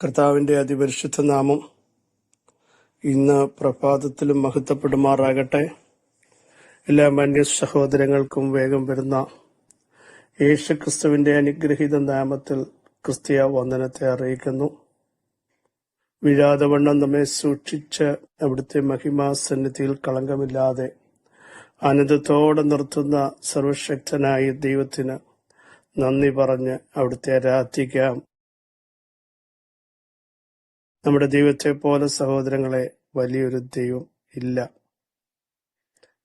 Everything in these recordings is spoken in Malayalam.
കർത്താവിന്റെ അതിപരിശുദ്ധ നാമം ഇന്ന് പ്രഭാതത്തിലും മഹത്വപ്പെടുമാറാകട്ടെ. എല്ലാ മാന്യ സഹോദരങ്ങൾക്കും വേഗം വരുന്ന യേശുക്രിസ്തുവിന്റെ അനുഗ്രഹീത നാമത്തിൽ ക്രിസ്തീയ വന്ദനത്തെ അറിയിക്കുന്നു. വീഴാതെ വണ്ണം നമ്മെ സൂക്ഷിച്ച് അവിടുത്തെ മഹിമാസന്നിധിയിൽ കളങ്കമില്ലാതെ ആനന്ദത്തോടെ നിർത്തുന്ന സർവശക്തനായ ദൈവത്തിന് നന്ദി പറഞ്ഞ് അവിടുത്തെ ആരാധിക്കാം. നമ്മുടെ ദൈവത്തെ പോലെ സഹോദരങ്ങളെ വലിയൊരു ദൈവം ഇല്ല.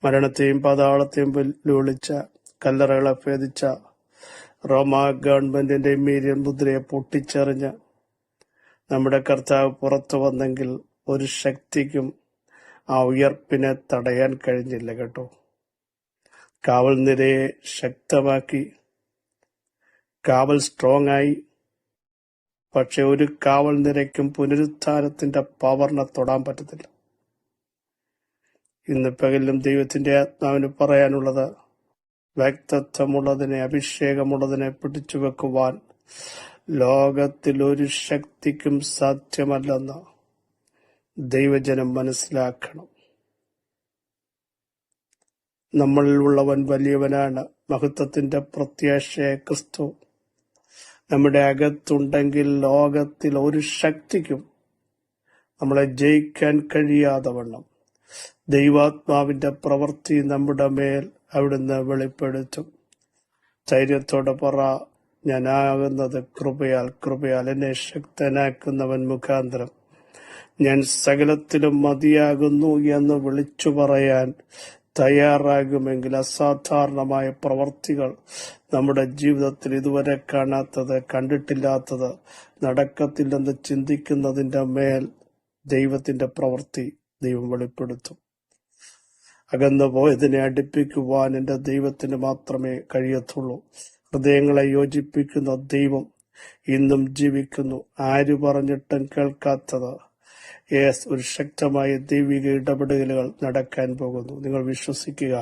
മരണത്തെയും പാതാളത്തെയും വെല്ലുവിളിച്ച, കല്ലറകളെ ഭേദിച്ച, റോമ ഗവൺമെന്റിന്റെ മീരിയൻ മുദ്രയെ പൊട്ടിച്ചെറിഞ്ഞ് നമ്മുടെ കർത്താവ് പുറത്തു വന്നെങ്കിൽ ഒരു ശക്തിക്കും ആ ഉയർപ്പിനെ തടയാൻ കഴിഞ്ഞില്ല കേട്ടോ. കാവൽ നിരയെ ശക്തമാക്കി, കാവൽ സ്ട്രോങ് ആയി. പക്ഷെ ഒരു കാവൽ നിരയ്ക്കും പുനരുത്ഥാനത്തിന്റെ പവറിനെ തൊടാൻ പറ്റത്തില്ല. ഇന്ന് പകലിലും ദൈവത്തിന്റെ ആത്മാവിന് പറയാനുള്ളത്, വ്യക്തിത്വമുള്ളതിനെ, അഭിഷേകമുള്ളതിനെ പിടിച്ചു വെക്കുവാൻ ലോകത്തിൽ ഒരു ശക്തിക്കും സാധ്യമല്ലെന്ന് ദൈവജനം മനസ്സിലാക്കണം. നമ്മളിലുള്ളവൻ വലിയവനാണ്. മഹത്വത്തിന്റെ പ്രത്യാശയായ ക്രിസ്തു നമ്മുടെ അകത്തുണ്ടെങ്കിൽ ലോകത്തിൽ ഒരു ശക്തിക്കും നമ്മളെ ജയിക്കാൻ കഴിയാതെ വണ്ണം ദൈവാത്മാവിന്റെ പ്രവൃത്തി നമ്മുടെ മേൽ അവിടുന്ന് വെളിപ്പെടുത്തും. ധൈര്യത്തോടെ പറ, ഞാനാകുന്നത് കൃപയാൽ എന്നെ ശക്തനാക്കുന്നവൻ മുഖാന്തരം ഞാൻ സകലത്തിലും മതിയാകുന്നു എന്ന് വിളിച്ചു പറയാൻ തയ്യാറാകുമെങ്കിൽ അസാധാരണമായ പ്രവർത്തികൾ നമ്മുടെ ജീവിതത്തിൽ ഇതുവരെ കാണാത്തത്, കണ്ടിട്ടില്ലാത്തത്, നടക്കത്തില്ലെന്ന് ചിന്തിക്കുന്നതിന്റെ മേൽ ദൈവത്തിന്റെ പ്രവൃത്തി ദൈവം വെളിപ്പെടുത്തും. അകന്നു പോയതിനെ അടുപ്പിക്കുവാൻ എൻ്റെ ദൈവത്തിന് മാത്രമേ കഴിയത്തുള്ളൂ. ഹൃദയങ്ങളെ യോജിപ്പിക്കുന്ന ദൈവം ഇന്നും ജീവിക്കുന്നു. ആര് പറഞ്ഞിട്ടും കേൾക്കാത്തത് ഒരു ശക്തമായ ദൈവിക ഇടപെടലുകൾ നടക്കാൻ പോകുന്നു. നിങ്ങൾ വിശ്വസിക്കുക.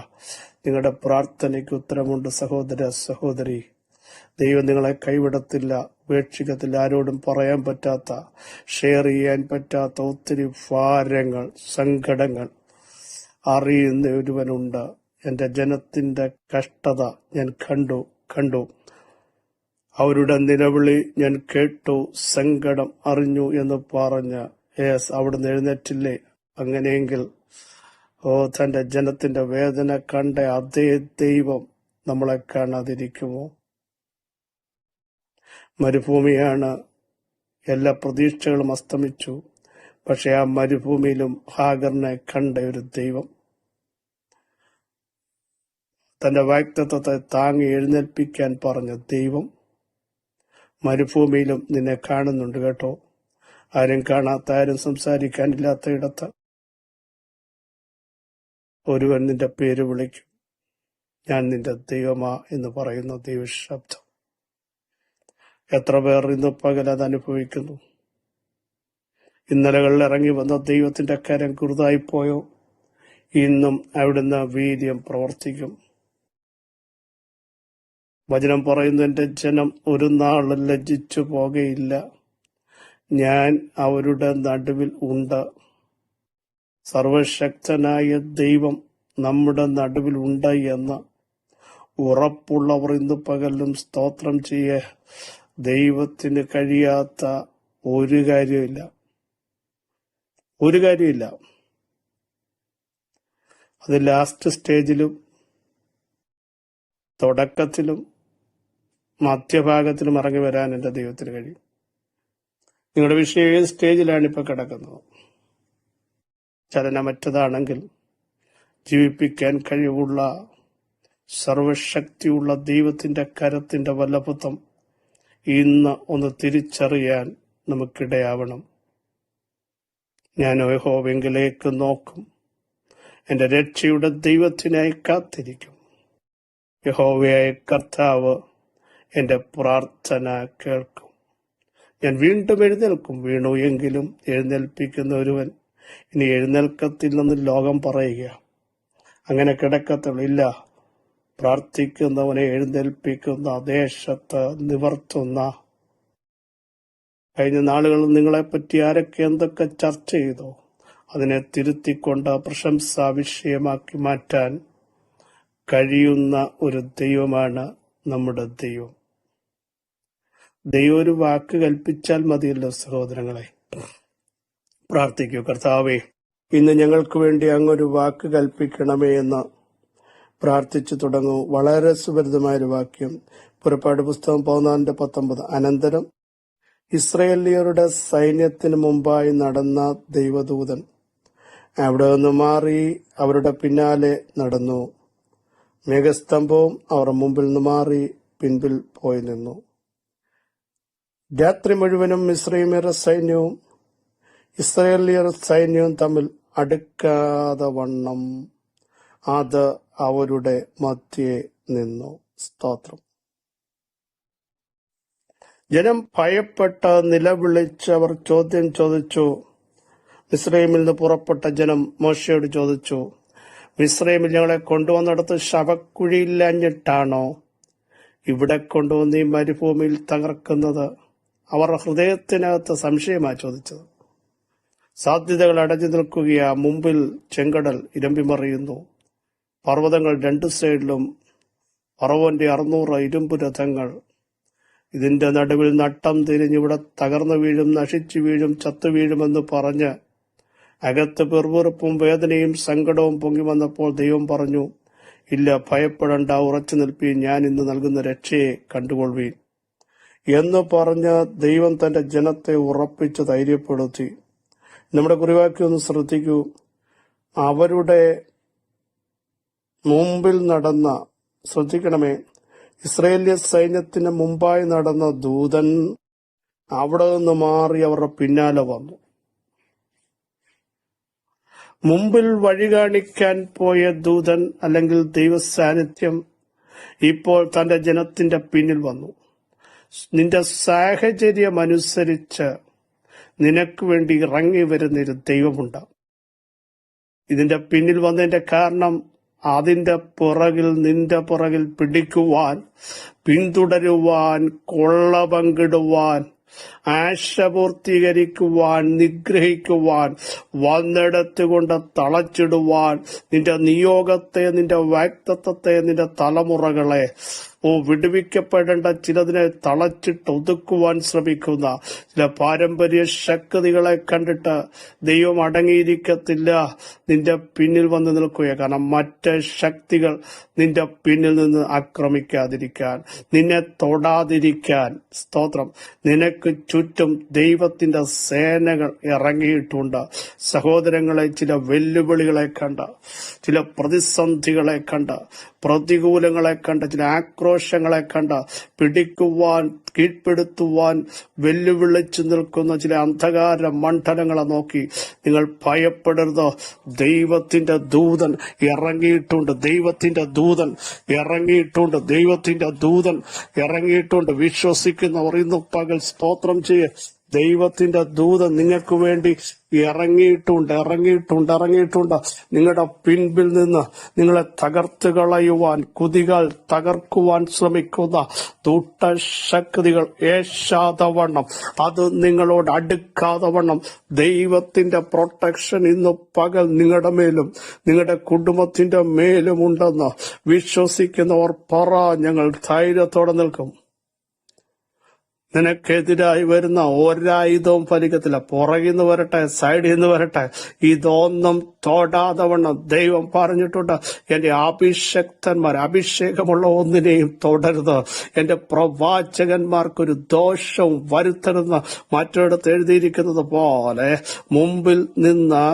നിങ്ങളുടെ പ്രാർത്ഥനയ്ക്ക് ഉത്തരമുണ്ട് സഹോദര സഹോദരി. ദൈവം നിങ്ങളെ കൈവിടത്തില്ല, ഉപേക്ഷിക്കത്തില്ല. ആരോടും പറയാൻ പറ്റാത്ത, ഷെയർ ചെയ്യാൻ പറ്റാത്ത ഒത്തിരി ഭാരങ്ങൾ, സങ്കടങ്ങൾ അറിയുന്ന ഒരുവനുണ്ട്. എൻ്റെ ജനത്തിന്റെ കഷ്ടത ഞാൻ കണ്ടു. അവരുടെ നിലവിളി ഞാൻ കേട്ടു, സങ്കടം അറിഞ്ഞു എന്ന് പറഞ്ഞ് അവിടുന്ന് എഴുന്നേറ്റില്ലേ? അങ്ങനെയെങ്കിൽ തന്റെ ജനത്തിന്റെ വേദന കണ്ട അതേ ദൈവം നമ്മളെ കാണാതിരിക്കുമോ? മരുഭൂമിയാണ്. എല്ലാ പ്രതീക്ഷകളും അസ്തമിച്ചു. പക്ഷെ ആ മരുഭൂമിയിലും ഹാഗറിനെ കണ്ട ഒരു ദൈവം, തന്റെ വാഗ്ദത്തത്തെ താങ്ങി എഴുന്നേൽപ്പിക്കാൻ പറഞ്ഞ ദൈവം മരുഭൂമിയിലും നിന്നെ കാണുന്നുണ്ട് കേട്ടോ. ആരും കാണാത്ത, ആരും സംസാരിക്കാനില്ലാത്ത ഇടത്ത് ഒരുവൻ നിന്റെ പേര് വിളിക്കും. ഞാൻ നിന്റെ ദൈവമാ എന്ന് പറയുന്ന ദൈവശബ്ദം. എത്ര പേർ ഇന്ന് പകൽ അത് അനുഭവിക്കുന്നു? ഇന്നലകളിൽ ഇറങ്ങി വന്ന ദൈവത്തിന്റെ കരം കുറുതായിപ്പോയോ? ഇന്നും അവിടുന്ന് വീര്യം പ്രവർത്തിക്കും. വചനം പറയുന്നു, എന്റെ ജനം ഒരു നാൾ ലജ്ജിച്ചു പോകയില്ല. ഞാൻ അവരുടെ നടുവിൽ ഉണ്ട്. സർവശക്തനായ ദൈവം നമ്മുടെ നടുവിൽ ഉണ്ട് എന്ന് ഉറപ്പുള്ളവർ ഇന്ന് പകലും സ്തോത്രം ചെയ്യ. ദൈവത്തിന് കഴിയാത്ത ഒരു കാര്യമില്ല. അത് ലാസ്റ്റ് സ്റ്റേജിലും തുടക്കത്തിലും മധ്യഭാഗത്തിലും ഇറങ്ങി വരാൻ എൻ്റെ ദൈവത്തിന് കഴിയും. നിങ്ങളുടെ വിഷയം ഏത് സ്റ്റേജിലാണ് ഇപ്പൊ കിടക്കുന്നത്? ചലനമറ്റതാണെങ്കിൽ ജീവിപ്പിക്കാൻ കഴിവുള്ള സർവശക്തിയുള്ള ദൈവത്തിന്റെ കരത്തിന്റെ വല്ലഭത്വം ഇന്ന് ഒന്ന് തിരിച്ചറിയാൻ നമുക്കിടയാവണം. ഞാൻ യഹോവയെങ്കിലേക്ക് നോക്കും, എന്റെ രക്ഷയുടെ ദൈവത്തിനായി കാത്തിരിക്കും. യഹോവയായ കർത്താവ് എന്റെ പ്രാർത്ഥന കേൾക്കും. ഞാൻ വീണ്ടും എഴുന്നേൽക്കും. വീണു എങ്കിലും എഴുന്നേൽപ്പിക്കുന്ന ഒരുവൻ ഇനി എഴുന്നേൽക്കത്തില്ലെന്ന് ലോകം പറയുക. അങ്ങനെ കിടക്കത്തുള്ളൂ. ഇല്ല, പ്രാർത്ഥിക്കുന്നവനെ എഴുന്നേൽപ്പിക്കുന്ന, ദേശത്ത് നിവർത്തുന്ന കഴിഞ്ഞ നാളുകളിൽ നിങ്ങളെപ്പറ്റി ആരൊക്കെ എന്തൊക്കെ ചർച്ച ചെയ്തോ അതിനെ തിരുത്തിക്കൊണ്ട് പ്രശംസാ വിഷയമാക്കി മാറ്റാൻ കഴിയുന്ന ഒരു ദൈവമാണ് നമ്മുടെ ദൈവം. ദൈവം ഒരു വാക്ക് കൽപ്പിച്ചാൽ മതിയല്ലോ സഹോദരങ്ങളെ. പ്രാർത്ഥിക്കൂ. കർത്താവേ, ഇന്ന് ഞങ്ങൾക്ക് വേണ്ടി അങ്ങൊരു വാക്ക് കൽപ്പിക്കണമേ എന്ന് പ്രാർത്ഥിച്ചു തുടങ്ങൂ. വളരെ സുപരിതമായൊരു വാക്യം, പുറപ്പാട് പുസ്തകം 14:19. അനന്തരം ഇസ്രയേലിയരുടെ സൈന്യത്തിന് മുമ്പായി നടന്ന ദൈവദൂതൻ അവിടെ നിന്ന് മാറി അവരുടെ പിന്നാലെ നടന്നു. മേഘസ്തംഭവും അവർ മുമ്പിൽ നിന്ന് മാറി പിൻപിൽ പോയി നിന്നു. രാത്രി മുഴുവനും മിസ്രയീമ്യരുടെ സൈന്യവും ഇസ്രയേലിയർ സൈന്യവും തമ്മിൽ അടുക്കാതെ വണ്ണം അത് അവരുടെ മധ്യേ നിന്നു. സ്തോത്രം. ജനം ഭയപ്പെട്ട് നിലവിളിച്ച് അവർ ചോദ്യം ചോദിച്ചു. മിസ്രയീമിൽ നിന്ന് പുറപ്പെട്ട ജനം മോശയോട് ചോദിച്ചു, മിസ്രയീമിൽ ഞങ്ങളെ കൊണ്ടുവന്നിടത്ത് ശവക്കുഴിയില്ലാഞ്ഞിട്ടാണോ ഇവിടെ കൊണ്ടുവന്ന് ഈ മരുഭൂമിയിൽ തകർക്കുന്നത്? അവർ ഹൃദയത്തിനകത്ത് സംശയമായി ചോദിച്ചത്. സാധ്യതകൾ അടഞ്ഞു നിൽക്കുകയാ. മുമ്പിൽ ചെങ്കടൽ ഇരമ്പിമറിയുന്നു. പർവ്വതങ്ങൾ രണ്ടു സൈഡിലും ഫറവോന്റെ 600 ഇരുമ്പു രഥങ്ങൾ. ഇതിന്റെ നടുവിൽ നട്ടം തിരിഞ്ഞിവിടെ തകർന്നു വീഴും, നശിച്ചു വീഴും, ചത്തു വീഴുമെന്ന് പറഞ്ഞ് അകത്ത് പിറുപിറുപ്പും വേദനയും സങ്കടവും പൊങ്ങി വന്നപ്പോൾ ദൈവം പറഞ്ഞു, ഇല്ല, ഭയപ്പെടണ്ട, ഉറച്ചു നിൽപ്പീൻ, ഞാൻ ഇന്ന് നൽകുന്ന രക്ഷയെ കണ്ടുകൊള്ളുവീൻ എന്ന് പറഞ്ഞ് ദൈവം തന്റെ ജനത്തെ ഉറപ്പിച്ച് ധൈര്യപ്പെടുത്തി. നമ്മുടെ കുറിവാക്യം ഒന്ന് ശ്രദ്ധിക്കൂ. അവരുടെ മുമ്പിൽ നടന്ന, ശ്രദ്ധിക്കണമേ, ഇസ്രയേലിയ സൈന്യത്തിന് മുമ്പായി നടന്ന ദൂതൻ അവിടെ നിന്ന് മാറി അവരുടെ പിന്നാലെ വന്നു. മുമ്പിൽ വഴി കാണിക്കാൻ പോയ ദൂതൻ അല്ലെങ്കിൽ ദൈവ സാന്നിധ്യം ഇപ്പോൾ തന്റെ ജനത്തിന്റെ പിന്നിൽ വന്നു. നിന്റെ സാഹചര്യം അനുസരിച്ച് നിനക്ക് വേണ്ടി ഇറങ്ങി വരുന്നൊരു ദൈവമുണ്ട്. ഇതിന്റെ പിന്നിൽ വന്നതിന്റെ കാരണം അതിന്റെ പുറകിൽ, നിന്റെ പുറകിൽ പിടിക്കുവാൻ, പിന്തുടരുവാൻ, കൊള്ള പങ്കിടുവാൻ, ആശ പൂർത്തീകരിക്കുവാൻ, നിഗ്രഹിക്കുവാൻ, വന്നെടുത്തുകൊണ്ട് തളച്ചിടുവാൻ, നിന്റെ നിയോഗത്തെ, നിന്റെ വാഗ്ദത്തത്തെ, നിന്റെ തലമുറകളെ വിടുവിക്കപ്പെടേണ്ട ചിലതിനെ തളച്ചിട്ട് ഒതുക്കുവാൻ ശ്രമിക്കുന്ന ചില പാരമ്പര്യ ശക്തികളെ കണ്ടിട്ട് ദൈവം അടങ്ങിയിരിക്കത്തില്ല. നിന്റെ പിന്നിൽ വന്ന് നിൽക്കുക. കാരണം മറ്റ് ശക്തികൾ നിന്റെ പിന്നിൽ നിന്ന് ആക്രമിക്കാതിരിക്കാൻ, നിന്നെ തൊടാതിരിക്കാൻ. സ്തോത്രം. നിനക്ക് ചുറ്റും ദൈവത്തിന്റെ സേനകൾ ഇറങ്ങിയിട്ടുണ്ട്. സഹോദരങ്ങളെ, ചില വെല്ലുവിളികളെ കണ്ട്, ചില പ്രതിസന്ധികളെ കണ്ട്, പ്രതികൂലങ്ങളെ കണ്ട്, ചില ആക്രോശങ്ങളെ കണ്ട് പിടിക്കുവാൻ, കീഴ്പ്പെടുത്തുവാൻ വെല്ലുവിളിച്ചു നിൽക്കുന്ന ചില അന്ധകാര മണ്ഡലങ്ങളെ നോക്കി നിങ്ങൾ ഭയപ്പെടരുത്. ദൈവത്തിന്റെ ദൂതൻ ഇറങ്ങിയിട്ടുണ്ട്. ദൈവത്തിന്റെ ദൂതൻ ഇറങ്ങിയിട്ടുണ്ട്. ദൈവത്തിന്റെ ദൂതൻ ഇറങ്ങിയിട്ടുണ്ട്. വിശ്വസിക്കുന്നവർ ഇന്ന് പകൽ സ്തോത്രം ചെയ്യ്. ദൈവത്തിന്റെ ദൂതൻ നിങ്ങൾക്ക് വേണ്ടി ഇറങ്ങിയിട്ടുണ്ട്. നിങ്ങളുടെ പിൻപിൽ നിന്ന് നിങ്ങളെ തകർത്ത് കളയുവാൻ, കുതികൾ തകർക്കുവാൻ ശ്രമിക്കുന്ന ദുഷ്ടശക്തികൾ ഏശാതെ വണ്ണം, അത് നിങ്ങളോട് അടുക്കാതെ വണ്ണം ദൈവത്തിന്റെ പ്രൊട്ടക്ഷൻ ഇന്ന് പകൽ നിങ്ങളുടെ മേലും നിങ്ങളുടെ കുടുംബത്തിന്റെ മേലും ഉണ്ടെന്ന് വിശ്വസിക്കുന്നവർ പറ. ഞങ്ങൾ ധൈര്യത്തോടെ നിൽക്കും. നിനക്കെതിരായി വരുന്ന ഒരായുധവും ഫലിക്കത്തില്ല. പുറകിൽ നിന്ന് വരട്ടെ, സൈഡിൽ നിന്ന് വരട്ടെ, ഇതൊന്നും തൊടാതെ വണ്ണം ദൈവം പറഞ്ഞിട്ടുണ്ട്. എന്റെ അഭിഷേകമുള്ള ഒന്നിനെയും തൊടരുത്. എന്റെ പ്രവാചകന്മാർക്കൊരു ദോഷവും വരുത്തരുതെന്ന് മറ്റൊരിടത്ത് എഴുതിയിരിക്കുന്നത് പോലെ മുമ്പിൽ നിന്ന്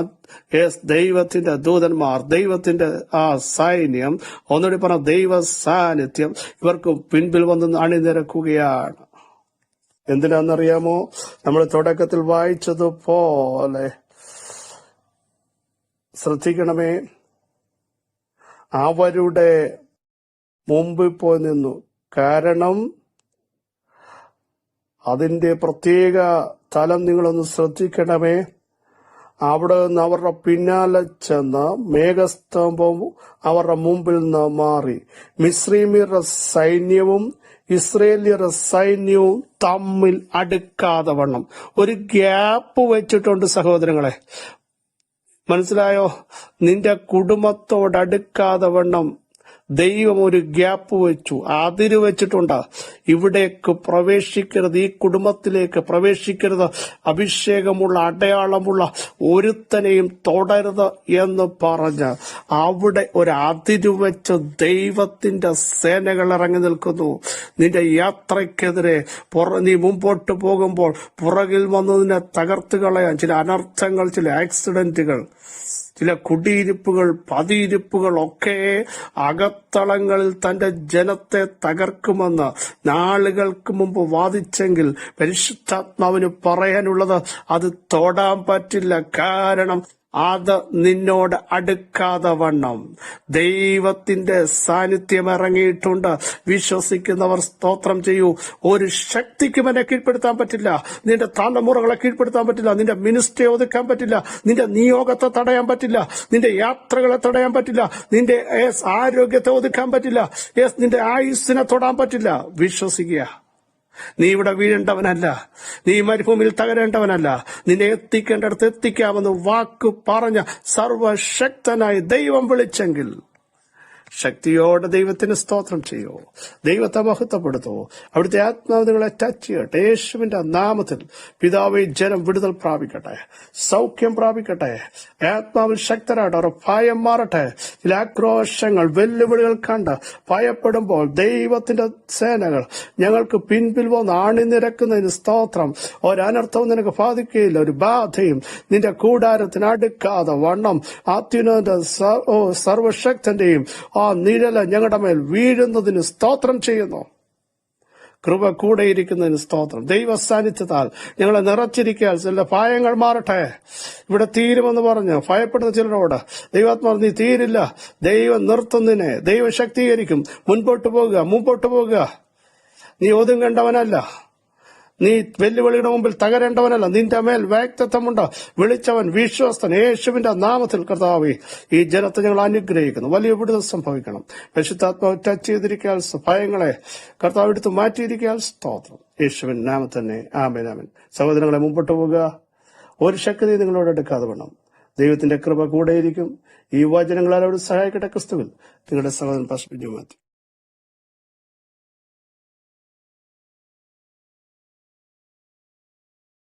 ദൈവത്തിന്റെ ദൂതന്മാർ, ദൈവത്തിന്റെ ആ സൈന്യം, ഒന്നുകൂടി പറഞ്ഞ ദൈവ സാന്നിധ്യം ഇവർക്ക് പിൻപിൽ വന്ന് അണിനിരക്കുകയാണ്. എന്തിനാണെന്നറിയാമോ? നമ്മൾ തുടക്കത്തിൽ വായിച്ചതുപോലെ ശ്രദ്ധിക്കണമേ, അവരുടെ മുമ്പിൽ പോയി നിന്നു. കാരണം അതിന്റെ പ്രത്യേക തലം നിങ്ങളൊന്ന് ശ്രദ്ധിക്കണമേ. അവിടെ നിന്ന് അവരുടെ പിന്നാലെ ചെന്ന് മേഘസ്തംഭം അവരുടെ മുമ്പിൽ നിന്ന് മാറി. മിസ്രയീമ്യരുടെ സൈന്യവും ഇസ്രയേലിയർ സൈന്യവും തമ്മിൽ അടുക്കാതെ വണ്ണം ഒരു ഗ്യാപ്പ് വെച്ചിട്ടുണ്ട് സഹോദരങ്ങളെ. മനസ്സിലായോ? നിന്റെ കുടുംബത്തോടടുക്കാതെ വണ്ണം ദൈവം ഒരു ഗ്യാപ്പ് വെച്ചു, അതിര് വെച്ചിട്ടുണ്ട്. ഇവിടേക്ക് പ്രവേശിക്കരുത്, ഈ കുടുംബത്തിലേക്ക് പ്രവേശിക്കരുത്, അഭിഷേകമുള്ള അടയാളമുള്ള ഒരുത്തനെയും തൊടരുത് എന്ന് പറഞ്ഞ് അവിടെ ഒരു അതിര് വെച്ച് ദൈവത്തിന്റെ സേനകൾ ഇറങ്ങി നിൽക്കുന്നു. നിന്റെ യാത്രയ്ക്കെതിരെ നീ മുമ്പോട്ട് പോകുമ്പോൾ പുറകിൽ വന്ന് നിന്നെ തകർത്ത് കളയാൻ ചില അനർത്ഥങ്ങൾ, ചില ആക്സിഡന്റുകൾ, ചില കുടിയിരിപ്പുകൾ, പതിയിരിപ്പുകൾ ഒക്കെ അകത്തളങ്ങളിൽ തന്റെ ജനത്തെ തകർക്കുമെന്ന് നാളുകൾക്ക് മുമ്പ് വാദിച്ചെങ്കിൽ പരിശുദ്ധാത്മാവിന് പറയാനുള്ളത് അത് തൊടാൻ പറ്റില്ല. കാരണം അത് നിന്നോട് അടുക്കാതെ വണ്ണം ദൈവത്തിന്റെ സാന്നിധ്യം ഇറങ്ങിയിട്ടുണ്ട്. വിശ്വസിക്കുന്നവർ സ്തോത്രം ചെയ്യൂ. ഒരു ശക്തിക്കും എന്നെ കീഴ്പ്പെടുത്താൻ പറ്റില്ല. നിന്റെ തലമുറകളെ കീഴ്പ്പെടുത്താൻ പറ്റില്ല. നിന്റെ മിനിസ്ട്രിയെ ഒതുക്കാൻ പറ്റില്ല. നിന്റെ നിയോഗത്തെ തടയാൻ പറ്റില്ല. നിന്റെ യാത്രകളെ തടയാൻ പറ്റില്ല. നിന്റെ ആരോഗ്യത്തെ ഒതുക്കാൻ പറ്റില്ല. നിന്റെ ആയുസ്സിനെ തൊടാൻ പറ്റില്ല. വിശ്വസിക്കുക. നീ ഇവിടെ വീഴേണ്ടവനല്ല. നീ മരുഭൂമിയിൽ തകരേണ്ടവനല്ല. നിന്നെ എത്തിക്കേണ്ടടുത്ത് എത്തിക്കാമെന്ന് വാക്ക് പറഞ്ഞ സർവശക്തനായി ദൈവം വിളിച്ചെങ്കിൽ ശക്തിയോടെ ദൈവത്തിന് സ്തോത്രം ചെയ്യൂ. ദൈവത്തെ മഹത്വപ്പെടുത്തൂ. അവിടുത്തെ ആത്മാവ് നിങ്ങളെ ടച്ച് ചെയ്യട്ടെ. യേശുവിന്റെ നാമത്തിൽ പിതാവേ, ജനം വിടുതൽ പ്രാപിക്കട്ടെ, സൗഖ്യം പ്രാപിക്കട്ടെ, ആത്മാവിൽ ശക്തരായിട്ട് അവർ ഭയം മാറട്ടെ. ചില ആക്രോശങ്ങൾ, വെല്ലുവിളികൾ കണ്ട് ഭയപ്പെടുമ്പോൾ ദൈവത്തിന്റെ സേനകൾ ഞങ്ങൾക്ക് പിൻപിൽ വന്ന് അണിനിരക്കുന്നതിന് സ്തോത്രം. ഒരനർത്ഥവും നിനക്ക് ബാധിക്കുകയില്ല. ഒരു ബാധയും നിന്റെ കൂടാരത്തിന് അടുക്കാതെ വണ്ണം അത്യുന്നത സർവശക്തന്റെയും ആ നിഴല് ഞങ്ങളുടെ മേൽ വീഴുന്നതിന് സ്തോത്രം ചെയ്യുന്നു. കൃപ കൂടെയിരിക്കുന്നതിന് സ്തോത്രം. ദൈവ സാന്നിധ്യത്താൽ ഞങ്ങളെ നിറച്ചിരിക്കാൻ ചില ഭയങ്ങൾ മാറട്ടെ. ഇവിടെ തീരുമെന്ന് പറഞ്ഞ് ഭയപ്പെടുന്ന ചിലരോട് ദൈവാത്മാവ് നീ തീരില്ല, ദൈവം നിർത്തുന്നതിനെ ദൈവം ശക്തീകരിക്കും. മുൻപോട്ട് പോകുക. നീ ഒതുങ്ങേണ്ടവനല്ല. നീ വെല്ലുവിളിയുടെ മുമ്പിൽ തകരേണ്ടവനല്ല. നിന്റെ മേൽ വ്യക്തിത്വമുണ്ട്. വിളിച്ചവൻ വിശ്വസ്തൻ. യേശുവിന്റെ നാമത്തിൽ കർത്താവേ, ഈ ജനത്തെ ഞങ്ങൾ അനുഗ്രഹിക്കുന്നു. വലിയ വിടുതൽ സംഭവിക്കണം. പരിശുദ്ധാത്മാവ് ടച്ച് ചെയ്തിരിക്കാൻ ഭയങ്ങളെ കർത്താവ് എടുത്ത് മാറ്റിയിരിക്കാൻ സ്തോത്രം. യേശുവിൻ നാമത്തിൽ തന്നെ ആമേൻ. ആമേൻ. സഹോദരങ്ങളെ, മുമ്പോട്ട് പോകുക. ഒരു ശക്തി നിങ്ങളോട് എടുക്കാതെ വേണം. ദൈവത്തിന്റെ കൃപ കൂടെയിരിക്കും. ഈ വചനങ്ങളാൽ അവിടെ സഹായിക്കട്ടെ. ക്രിസ്തുവിൽ നിങ്ങളുടെ സഹോദരൻ പാസ്റ്റർ ജോമത്തി.